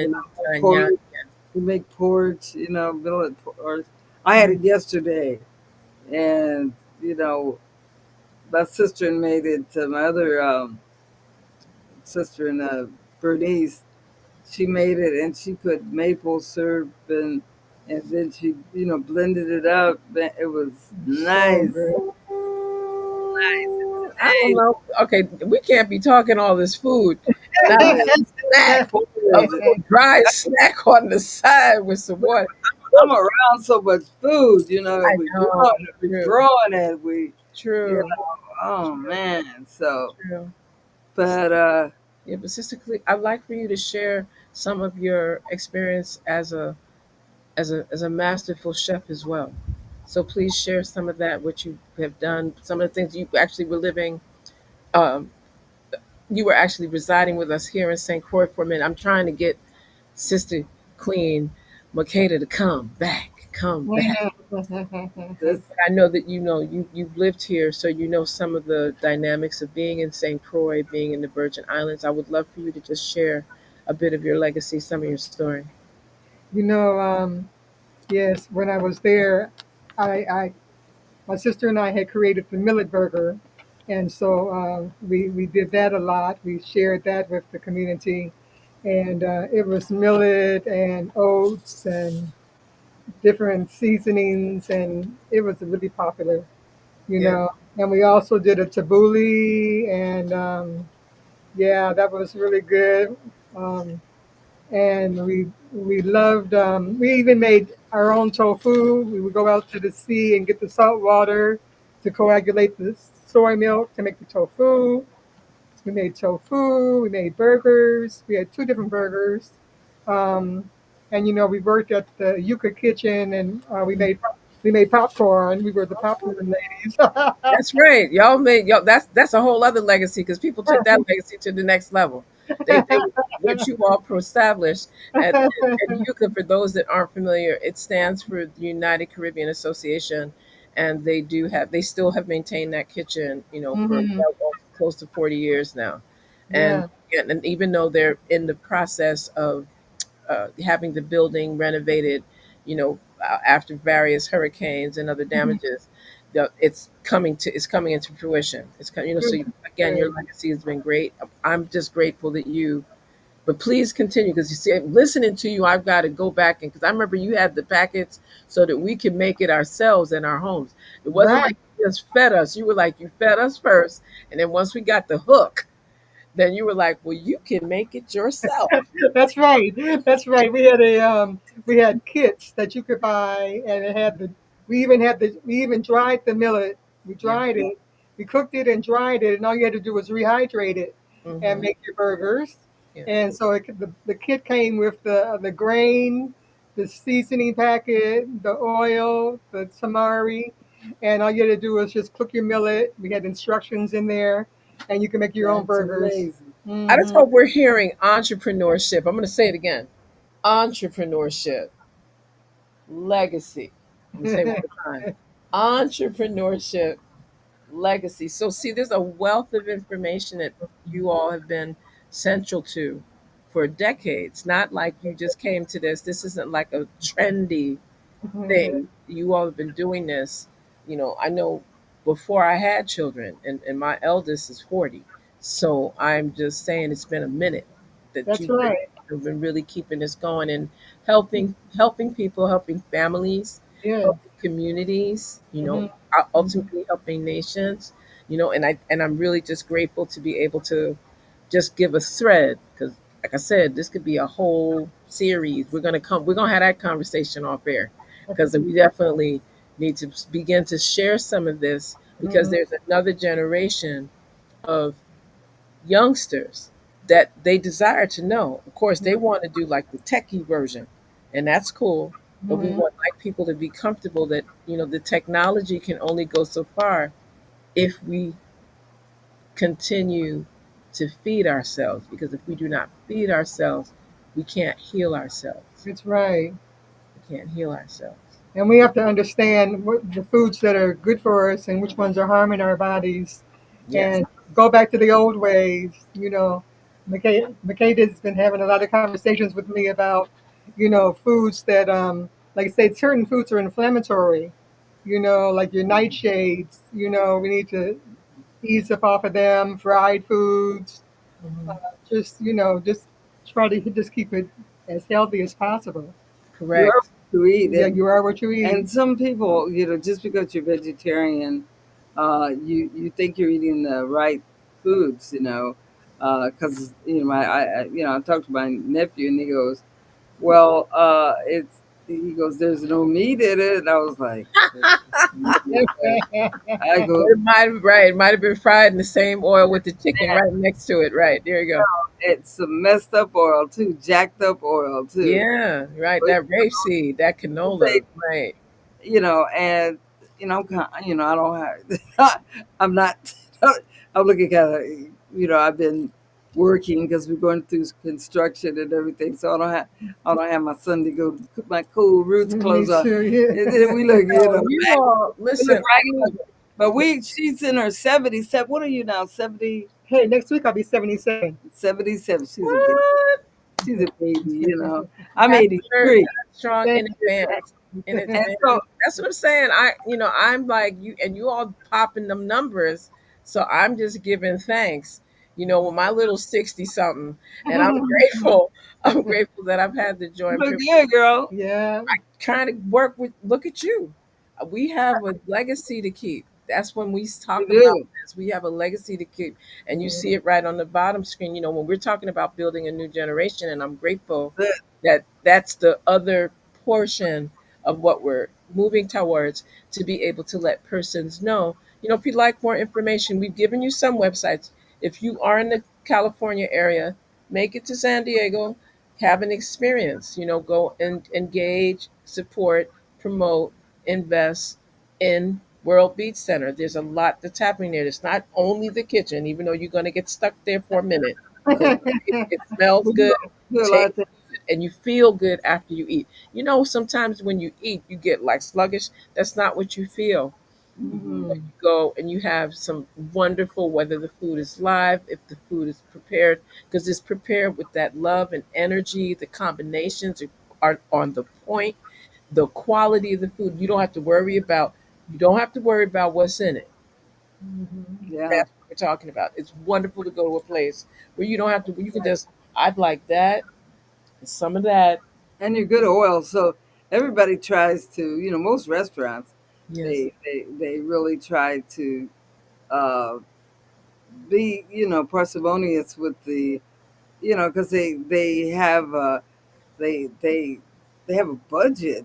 You shin, know, yam. porridge. You make porridge. You know, millet porridge. I had it yesterday, and you know, my sister made it to my other sister in Bernice, she made it and she put maple syrup and then she blended it up. It was So nice. good. I don't know. Okay, we can't be talking all this food and not have a snack, a Food. little dry snack on the side with some water. I'm around so much food, I know. we True. growing it, True. oh man. So, True. but Yeah, but Sister Cle, I'd like for you to share some of your experience as a masterful chef as well. So please share some of that, what you have done, some of the things you actually were living. Um, you were actually residing with us here in St. Croix for a minute. I'm trying to get Sister Queen Makeda to come back, come back. this I know that you've lived here, so you know some of the dynamics of being in St. Croix, being in the Virgin Islands. I would love for you to just share a bit of your legacy, some of your story. you know, yes, when I was there, I my sister and I had created the millet burger, and so we did that a lot. We shared that with the community, and it was millet and oats and different seasonings, and it was really popular, you Yeah, know. And we also did a tabbouleh, and yeah, that was really good. Um, and we loved. We even made our own tofu. We would go out to the sea and get the salt water to coagulate the soy milk to make the tofu. We made tofu. We made burgers. We had two different burgers. Um, and we worked at the Yucca kitchen, and we made popcorn. We were the popcorn ladies. that's right. Y'all made y'all. That's a whole other legacy because people took that legacy to the next level. They what you all established at UCA. For those that aren't familiar, it stands for the United Caribbean Association, and they still have maintained that kitchen. For Hmm. well, close to 40 years now, and Yeah. and even though they're in the process of having the building renovated, after various hurricanes and other Mhm. damages, it's coming into fruition. It's coming, so Good. again, your Good. legacy has been great. I'm just grateful that but please continue because you see, listening to you, I've got to go back and because I remember you had the packets so that we could make it ourselves in our homes. It wasn't like Right. you just fed us. You were like you fed us first, and then once we got the hook, then you were like, well, you can make it yourself. That's right. That's right. We had kits that you could buy, and it had the. We even dried the millet. We Yeah. dried it. We cooked it and dried it, and all you had to do was rehydrate it and Hmm. make your burgers. Yeah. And so the kit came with the grain, the seasoning packet, the oil, the tamari, and all you had to do was just cook your millet. We had instructions in there, and you can make your own that's burgers. amazing. I just Hmm. hope we're hearing entrepreneurship. I'm going to say it again: entrepreneurship, legacy. I'm going to say it one more time: entrepreneurship, legacy. So, see, there's a wealth of information that you all have been central to for decades. Not like you just came to this. This isn't like a trendy thing. You all have been doing this. I know before I had children, and my eldest is 40. So I'm just saying it's been a minute that That's right. you've been really keeping this going and helping people, helping families, Yeah. helping communities, Hmm. ultimately helping nations, and I'm really just grateful to be able to just give a thread because like I said, this could be a whole series. We're gonna have that conversation off air because we definitely need to begin to share some of this because Hmm. there's another generation of youngsters that they desire to know. Of course, they want to do like the techie version, and that's cool. But we Hmm. want like people to be comfortable that the technology can only go so far if we continue to feed ourselves. Because if we do not feed ourselves, we can't heal ourselves. That's right. We can't heal ourselves. And we have to understand what the foods that are good for us and which ones are harming our bodies, Yes. and go back to the old ways. McKay has been having a lot of conversations with me about, foods that, like I say, certain foods are inflammatory. Like your nightshades. We need to ease up off of them. Fried foods. Mhm. Just just try to just keep it as healthy as possible. You are Correct. what you eat, Yeah, you are what you eat. and some people, just because you're vegetarian, you think you're eating the right foods, because I talked to my nephew and he goes, well, he goes, there's no meat in it, and I was like, okay. I But go, it might have right. It might have been fried in the same oil with the chicken right next to it. Right there you go. it's some messed up oil too, jacked up oil too. Yeah, right. But, That rapeseed, that canola. they Right. and I don't have, I'm not, I'm looking kind of, I've been working because we're going through construction and everything, so I don't have my son to go put my cool roots Me clothes on. too. And Yeah. then we look, So you all we look listen. raggedy, but she's in her 70s. What are you now? 70, Hey, next week I'll be 77. 77. What? She's a baby. I'm Happy birthday, 83. strong Thank in you. advance. In And advance. so, That's what I'm saying. I'm like you, and you all popping them numbers. So I'm just giving thanks. With my little 60 something, and I'm grateful. I'm grateful that I've had the joy you and look privilege good, girl. Yeah. trying to work with. Look at you. We have a legacy to keep. That's when we You talk about do. this. We have a legacy to keep, and you Yeah. see it right on the bottom screen. When we're talking about building a new generation, and I'm grateful Good. that that's the other portion of what we're moving towards, to be able to let persons know. If you'd like more information, we've given you some websites. If you are in the California area, make it to San Diego, have an experience. Go and engage, support, promote, invest in World Beach Center. There's a lot that's happening there. It's not only the kitchen, even though you're going to get stuck there for a minute, because it smells We do, good, do a lot of tastes things. good, and you feel good after you eat. Sometimes when you eat, you get like sluggish. That's not what you feel. Hmm. You go and you have some wonderful, whether the food is live, if the food is prepared, because it's prepared with that love and energy. The combinations are on the point. The quality of the food, you don't have to worry about what's in it. Mhm. Yeah. That's what we're talking about. It's wonderful to go to a place where you don't have to, you can just, I'd like that, and some of that. And you're good oil. So everybody tries to, most restaurants, Yes. they really try to uh, be, parsimonious with the, because they have they have a budget,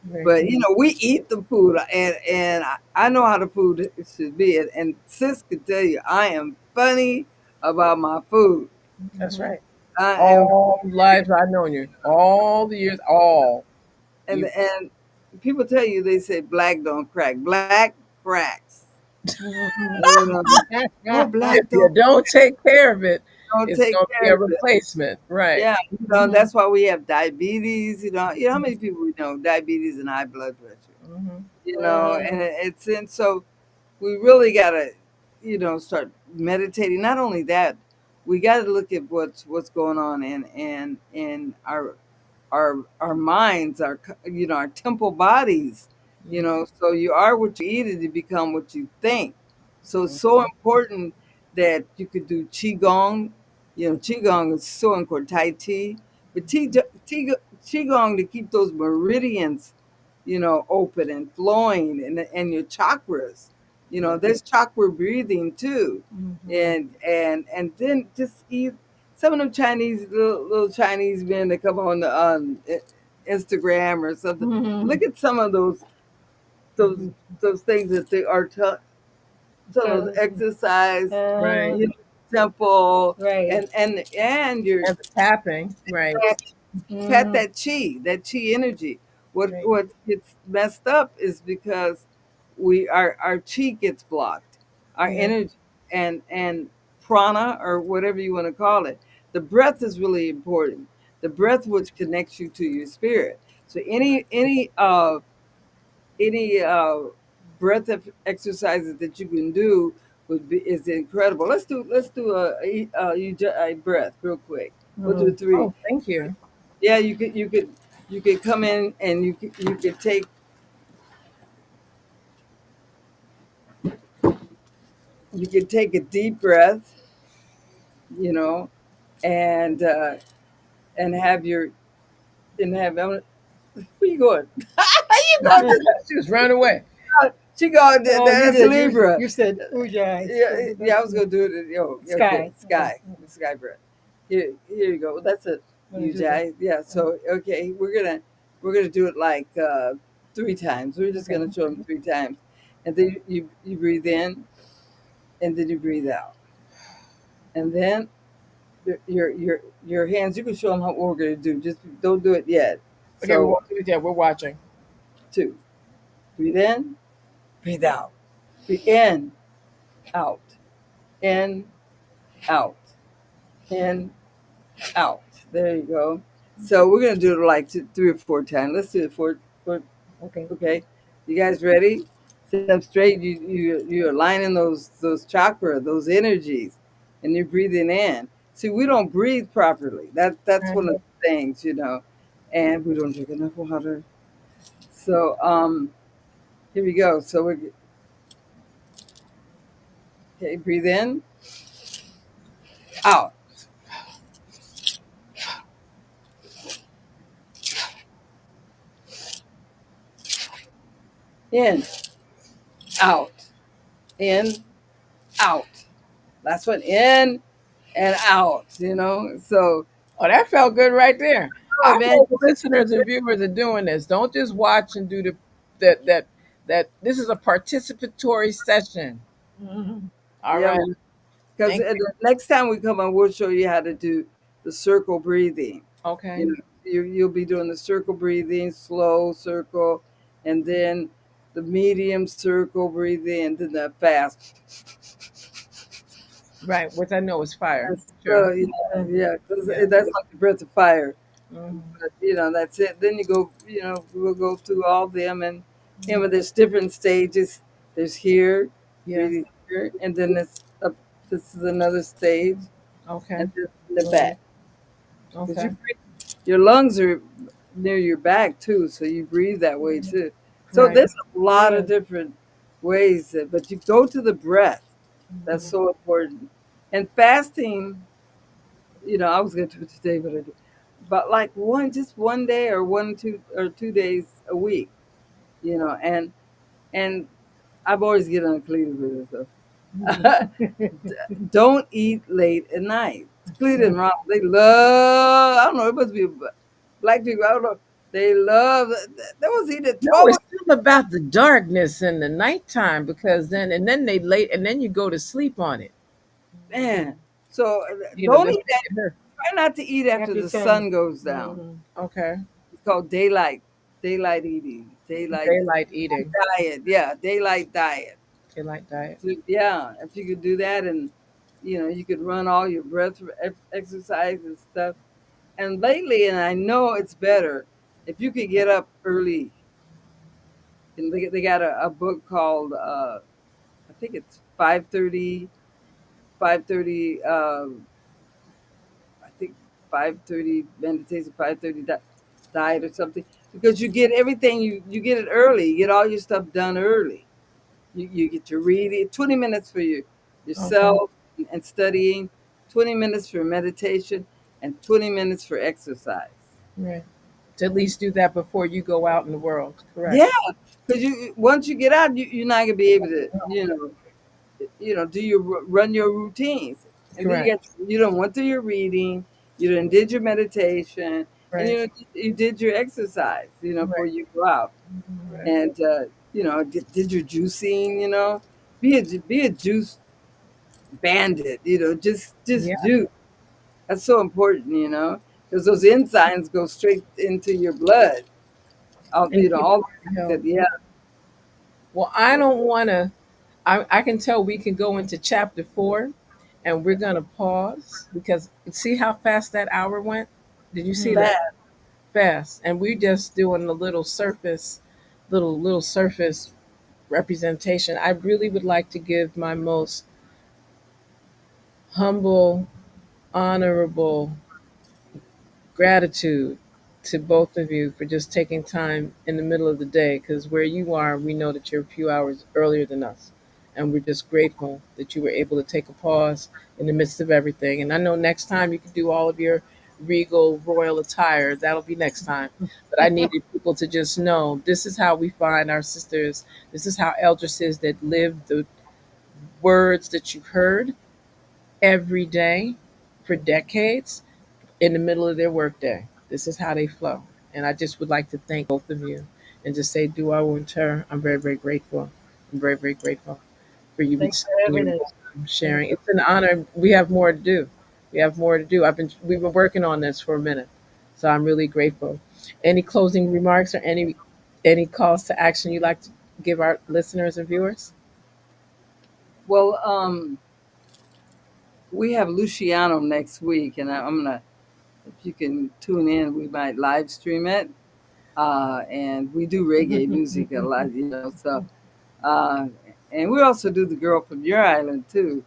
Right. but we eat the food, and I know how the food should be, and sis can tell you I am funny about my food. That's right. I am, All lives I've known you, all the years, all and you. and people tell you, they say black don't crack, black cracks. Mhm. You know, oh, If black you don't don't take care of it, don't it's take going to be care a of it. replacement. Right. Yeah, Mhm. that's why we have diabetes. How many people we know diabetes and high blood pressure. Hmm. And it's in so we really gotta, start meditating. Not only that, we gotta look at what's going on in our minds, our temple bodies. Yes. So you are what you eat, and you become what you think. So it's Mhm. so important that you could do qigong. Qigong is so important. Tai chi, but qigong to keep those meridians, open and flowing, and your chakras. Yeah. There's chakra breathing too, Hmm. and then just eat some of them Chinese little Chinese men that come on the Instagram or something. Mhm. Look at some of those Mhm. those things that they are some of those So, exercise, Right. temple, right. and your And the tapping. Right. pat Mhm. that chi energy. Right. What gets messed up is because our chi gets blocked, our Yeah. energy, and prana, or whatever you want to call it. The breath is really important. The breath, which connects you to your spirit. So any breath exercises that you can do is incredible. Let's do a breath real quick. We'll do three. Oh, thank you. Yeah, you could come in, and you could take a deep breath, you know, and uh, and have your and have where you going? You go to She was running away. she go Oh, you that's did. Libra. You said Ujai. Yeah, So yeah, I that's was gonna do it. Yo, okay, sky. Okay. sky, sky bread. Here you go. That's it, Want you to do that? guys. Yeah. So okay, we're gonna do it like 3 times. We're just Okay. gonna show them 3 times, and then you breathe in, and then you breathe out, and then your hands. You can show them what we're gonna do. Just don't do it yet. Okay, we So won't do it yet. We're watching. two, breathe in, breathe out, breathe in, out, in, out, in, out. There you go. So we're gonna do it like 3 or 4 times. Let's do it four. Okay. Okay, you guys ready? Sit up straight. You're aligning those chakra, those energies, and you're breathing in. See, we don't breathe properly. That's one of Mhm. the things, and we don't drink enough water. So here we go. So we okay. Breathe in, out, in, out, in, out. Last one in and out. So Oh, that felt good right there. oh I man, hope listeners and viewers are doing this. Don't just watch and do the that that that. This is a participatory session. Mhm. All yeah. right. Because Thank the you. next time we come on, we'll show you how to do the circle breathing. You Okay. know, you'll be doing the circle breathing, slow circle, and then the medium circle breathing, and then the fast. Right. Which I know is fire. So Sure. yeah, because Yeah. that's like the breath of fire. Hmm. But that's it. Then you go, we'll go through all of them, and but there's different stages. There's here, Yes. breathing here, and then this up. This is another stage, Okay. and then in the back. Because Okay. your lungs are near your back too, so you breathe that way too. So Right. there's a lot of different ways, but you go to the breath. That's Mhm. so important. And fasting, I was going to do it today, but I did. But like just one day or 2 days a week, and I've always get on Cleveland with this stuff. Don't eat late at night. Cleveland, Mhm. Ron, they love. I don't know. It must be black people. I don't know. They love. They was eating at No, 12. it's still about the darkness and the nighttime because then they late and then you go to sleep on it. Man, so don't That's eat. what you get her. Try not to eat after After the sun. sun goes down. Mhm. Okay. It's called daylight eating, daylight Daylight eating. diet. Yeah, daylight diet. Daylight diet. So, yeah, if you could do that, and you could run all your breath exercise and stuff. And lately, and I know it's better if you could get up early. And they got a book called I think it's 5:30, 5:30. I think 5:30 meditation, 5:30 diet or something. Because you get everything you get it early. You get all your stuff done early. You get your reading, 20 minutes for Okay. yourself and studying, 20 minutes for meditation, and 20 minutes for exercise. Right. To at least do that before you go out in the world. Correct. Yeah, because once you get out, you're not gonna be able to, do run your routines, and then Correct. you don't went through your reading, you done did your meditation, and Right. you did your exercise, before Right. you go out, Right. and did your juicing, be a juice bandit, just Yeah. juice. That's so important, because those enzymes go straight into your blood. And keep All your health. that, yeah. Well, I don't want to. I can tell we can go into chapter 4 and we're going to pause because see how fast that hour went? Did you see that? Fast. Fast. And we're just doing a little surface, little surface representation. I really would like to give my most humble, honorable gratitude to both of you for just taking time in the middle of the day because where you are, we know that you're a few hours earlier than us. And we're just grateful that you were able to take a pause in the midst of everything. And I know next time you can do all of your regal royal attire. That'll be next time. But I needed people to just know this is how we find our sisters. This is how eldresses that live the words that you heard every day for decades in the middle of their workday. This is how they flow. And I just would like to thank both of you and just say, do our winter. I'm very, very grateful. I'm very, very grateful for you Thanks for spending your having us. wisdom, Thank sharing. you. It's an honor. We have more to do. We have more to do. We've been working on this for a minute. So I'm really grateful. Any closing remarks or any calls to action you'd like to give our listeners and viewers? Well, we have Luciano next week, and I'm gonna, if you can tune in, we might live stream it. And we do reggae music a lot, So, uh, and we also do the girl from your island too,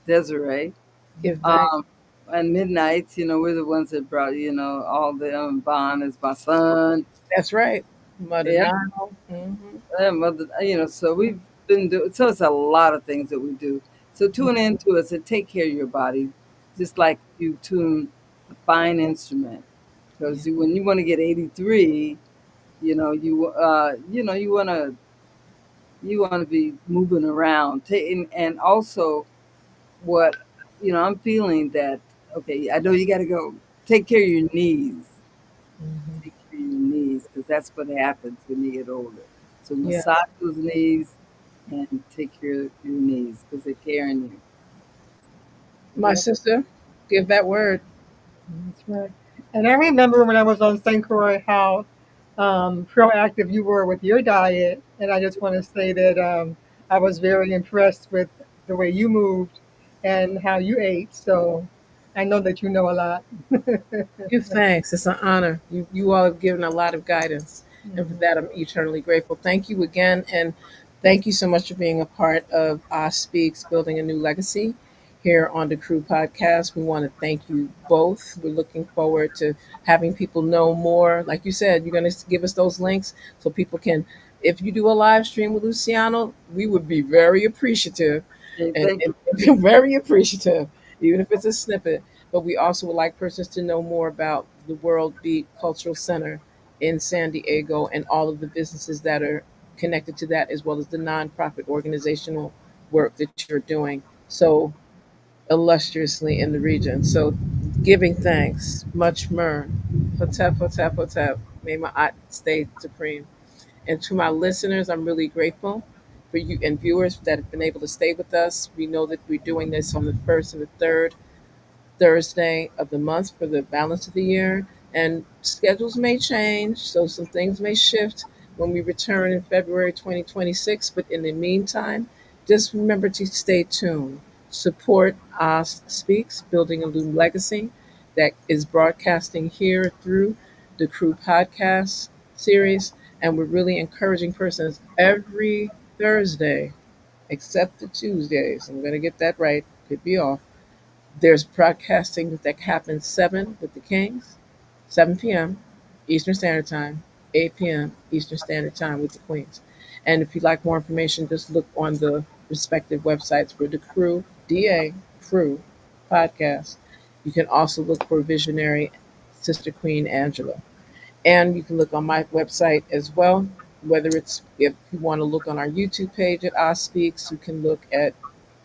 Desiree. Give thanks. Um, and Midnights, we're the ones that brought, all the Bon is my son. That's right. Mother Yeah, Nile. Hmm. mother, so we've been doing, so it's a lot of things that we do. So tune into us and take care of your body, just like you tune a fine instrument. Yeah. Because when you want to get 83, you want to be moving around. And also what, I'm feeling that, okay, I know you got to go take care of your knees. Hmm. Take care of your knees because that's what happens when you get older. So Yeah. massage those knees and take care of your knees because they're carrying you. My Yep. sister, give that word. That's right. And I remember when I was on St. Croix how proactive you were with your diet. And I just want to say that I was very impressed with the way you moved and how you ate. So I know that you know a lot. Give thanks. It's an honor. You all have given a lot of guidance, and for that I'm eternally grateful. Thank you again, and thank you so much for being a part of I Speaks Building a New Legacy here on the Crew Podcast. We want to thank you both. We're looking forward to having people know more. Like you said, you're going to give us those links so people can. If you do a live stream with Luciano, we would be very appreciative, Okay, and, thank you. and very appreciative, even if it's a snippet. But we also would like persons to know more about the World Beat Cultural Center in San Diego and all of the businesses that are connected to that, as well as the nonprofit organizational work that you're doing so illustriously in the region. So, giving thanks, much myrrh, hotep, hotep, hotep. May my art stay supreme. And to my listeners, I'm really grateful for you and viewers that have been able to stay with us. We know that we're doing this on the first and the third Thursday of the month for the balance of the year. And schedules may change, so some things may shift when we return in February 2026. But in the meantime, just remember to stay tuned. Support Us Speaks, Building a New Legacy, that is broadcasting here through the Crew Podcast series. And we're really encouraging persons every Thursday, except the Tuesdays. I'm going to get that right, could be off. There's broadcasting that happens 7 with the Kings, 7 p.m. Eastern Standard Time, 8 p.m. Eastern Standard Time with the Queens. And if you'd like more information, just look on the respective websites for the Crew, DA Crew podcast. You can also look for Visionary Sister Queen Angela. And you can look on my website as well. Whether it's if you want to look on our YouTube page at I Speaks, you can look at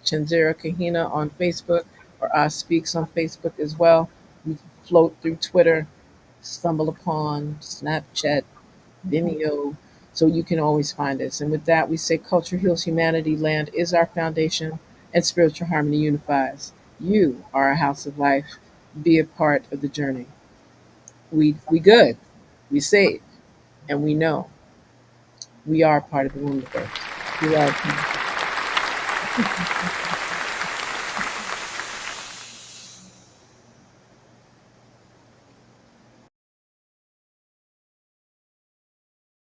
Chinzira Kahina on Facebook or I Speaks on Facebook as well. We float through Twitter, stumble upon Snapchat, Vimeo, so you can always find us. And with that, we say culture heals humanity, land is our foundation, and spiritual harmony unifies. You are a house of life. Be a part of the journey. We good. We safe, and we know we are part of the universe. We are.